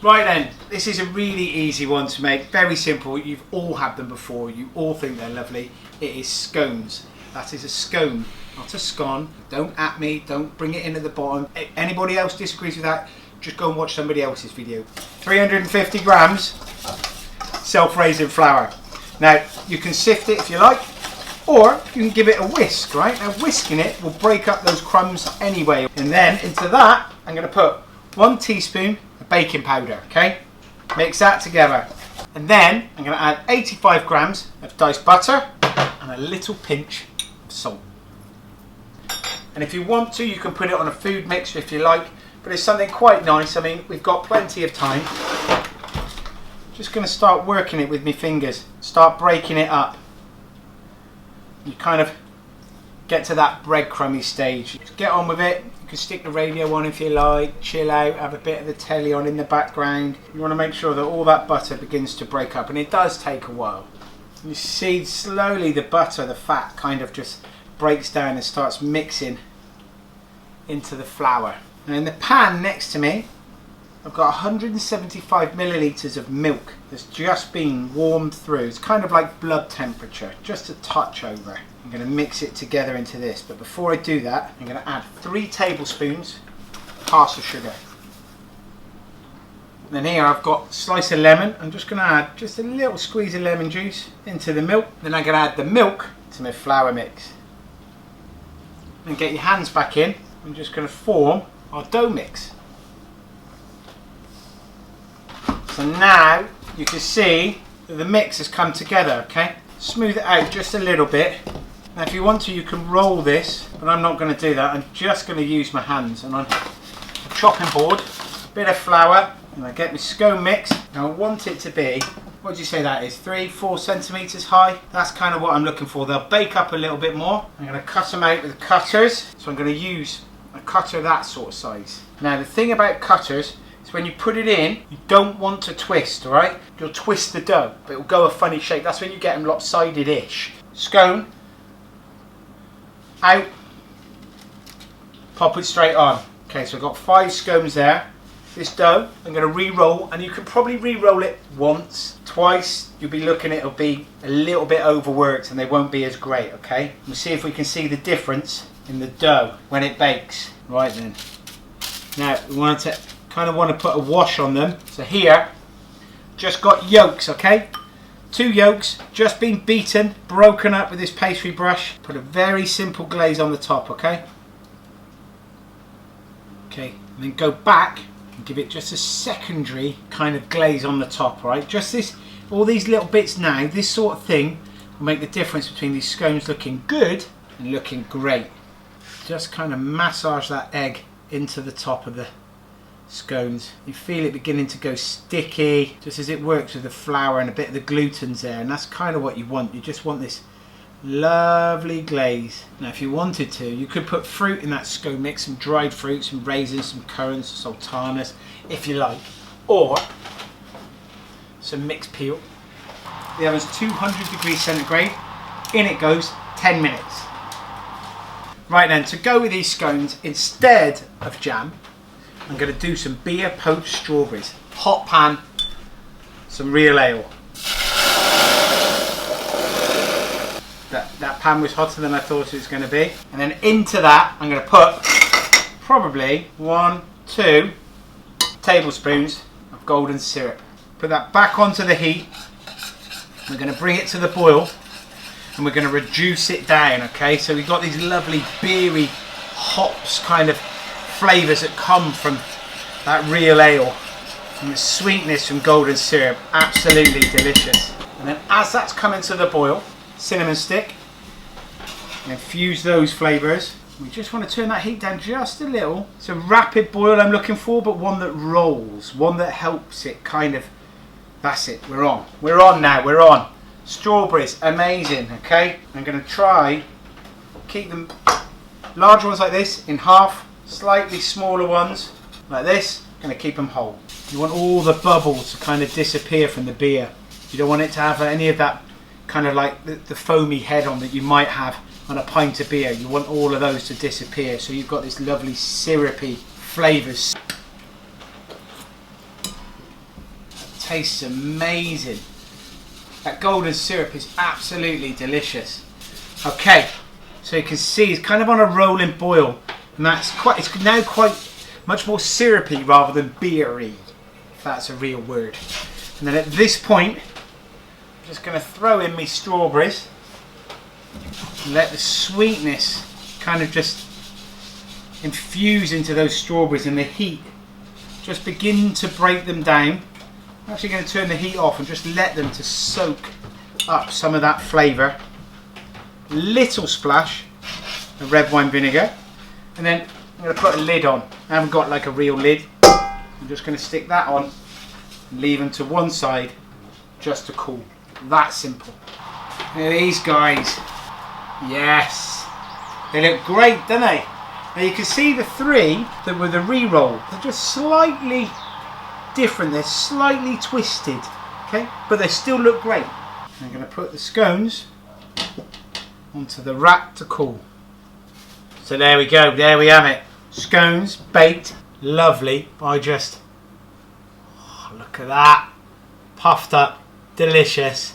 Right then, this is a really easy one to make, very simple. You've all had them before, you all think they're lovely. It is scones. That is a scone, not a scone. Don't at me, don't bring it in at the bottom. If anybody else disagrees with that, just go and watch somebody else's video. 350 grams self-raising flour. Now, you can sift it if you like, or you can give it a whisk, right? Now, whisking it will break up those crumbs anyway. And then into that, I'm going to put 1 teaspoon of baking powder, okay? Mix that together. And then I'm going to add 85 grams of diced butter and a little pinch of salt. And if you want to, you can put it on a food mixer if you like, but it's something quite nice. I mean, we've got plenty of time. Just going to start working it with my fingers, start breaking it up. You kind of get to that breadcrumby stage. Just get on with it. You can stick the radio on if you like, chill out, have a bit of the telly on in the background. You want to make sure that all that butter begins to break up, and it does take a while. You see slowly the butter, the fat kind of just breaks down and starts mixing into the flour. And in the pan next to me, I've got 175 millilitres of milk that's just been warmed through. It's kind of like blood temperature, just a touch over. I'm going to mix it together into this, but before I do that, I'm going to add 3 tablespoons of caster sugar. And then here I've got a slice of lemon. I'm just going to add just a little squeeze of lemon juice into the milk. Then I'm going to add the milk to my flour mix. And get your hands back in. I'm just going to form our dough mix. So now you can see that the mix has come together, okay? Smooth it out just a little bit. Now if you want to, you can roll this, but I'm not going to do that. I'm just going to use my hands, and on a chopping board, a bit of flour, and I get my scone mix. Now I want it to be, what do you say that is, 3-4 centimetres high? That's kind of what I'm looking for. They'll bake up a little bit more. I'm going to cut them out with cutters, so I'm going to use a cutter that sort of size. Now the thing about cutters, when you put it in, you don't want to twist, alright? You'll twist the dough, but it'll go a funny shape. That's when you get them lopsided-ish. Scone, out, pop it straight on. Okay, so I've got 5 scones there. This dough, I'm going to re-roll, and you can probably re-roll it once, twice. You'll be looking, it'll be a little bit overworked and they won't be as great, okay? We'll see if we can see the difference in the dough when it bakes. Right then. Now, we want to kind of want to put a wash on them. So here, just got yolks, okay? 2 yolks, just been beaten, broken up with this pastry brush. Put a very simple glaze on the top, okay? Okay, and then go back and give it just a secondary kind of glaze on the top, right? Just this, all these little bits now, this sort of thing will make the difference between these scones looking good and looking great. Just kind of massage that egg into the top of the scones. You feel it beginning to go sticky just as it works with the flour, and a bit of the gluten's there, and that's kind of what you want. You just want this lovely glaze. Now if you wanted to, you could put fruit in that scone mix, some dried fruit, some raisins, some currants, sultanas if you like, or some mixed peel. The oven's 200 degrees centigrade. In it goes 10 minutes. Right then, to go with these scones, instead of jam, I'm going to do some beer poached strawberries. Hot pan, some real ale. That pan was hotter than I thought it was going to be. And then into that, I'm going to put probably 1-2 tablespoons of golden syrup. Put that back onto the heat. We're going to bring it to the boil, and we're going to reduce it down, okay? So we've got these lovely beery hops kind of flavours that come from that real ale, and the sweetness from golden syrup, absolutely delicious. And then as that's coming to the boil, cinnamon stick, and infuse those flavours. We just want to turn that heat down just a little. It's a rapid boil I'm looking for, but one that rolls, one that helps it kind of, that's it, we're on now, we're on. Strawberries, amazing, okay? I'm going to try, keep them, large ones like this in half, slightly smaller ones like this, going to keep them whole. You want all the bubbles to kind of disappear from the beer. You don't want it to have any of that kind of like the foamy head on that you might have on a pint of beer. You want all of those to disappear, so you've got this lovely syrupy flavours. tastes amazing. That golden syrup is absolutely delicious. Okay, so you can see it's kind of on a rolling boil, and it's now quite much more syrupy rather than beery, if that's a real word. And then at this point, I'm just going to throw in my strawberries and let the sweetness kind of just infuse into those strawberries, and the heat just begin to break them down. I'm actually going to turn the heat off and just let them to soak up some of that flavour. Little splash of red wine vinegar, and then I'm going to put a lid on. I haven't got like a real lid. I'm just going to stick that on and leave them to one side just to cool. That simple. Look at these guys. Yes, they look great, don't they? Now you can see the three that were the re-roll. They're just slightly different. They're slightly twisted, okay, but they still look great. I'm going to put the scones onto the rack to cool. So there we go, there we have it. Scones baked, lovely. Look at that, puffed up, delicious.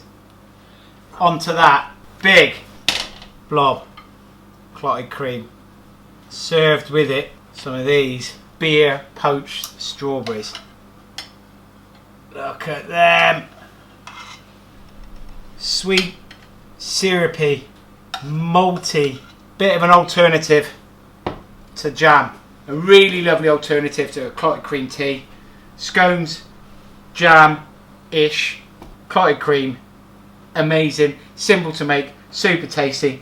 Onto that big blob clotted cream. Served with it some of these beer poached strawberries. Look at them. Sweet, syrupy, malty, bit of an alternative to jam. A really lovely alternative to a clotted cream tea. Scones, jam-ish, clotted cream, amazing, simple to make, super tasty.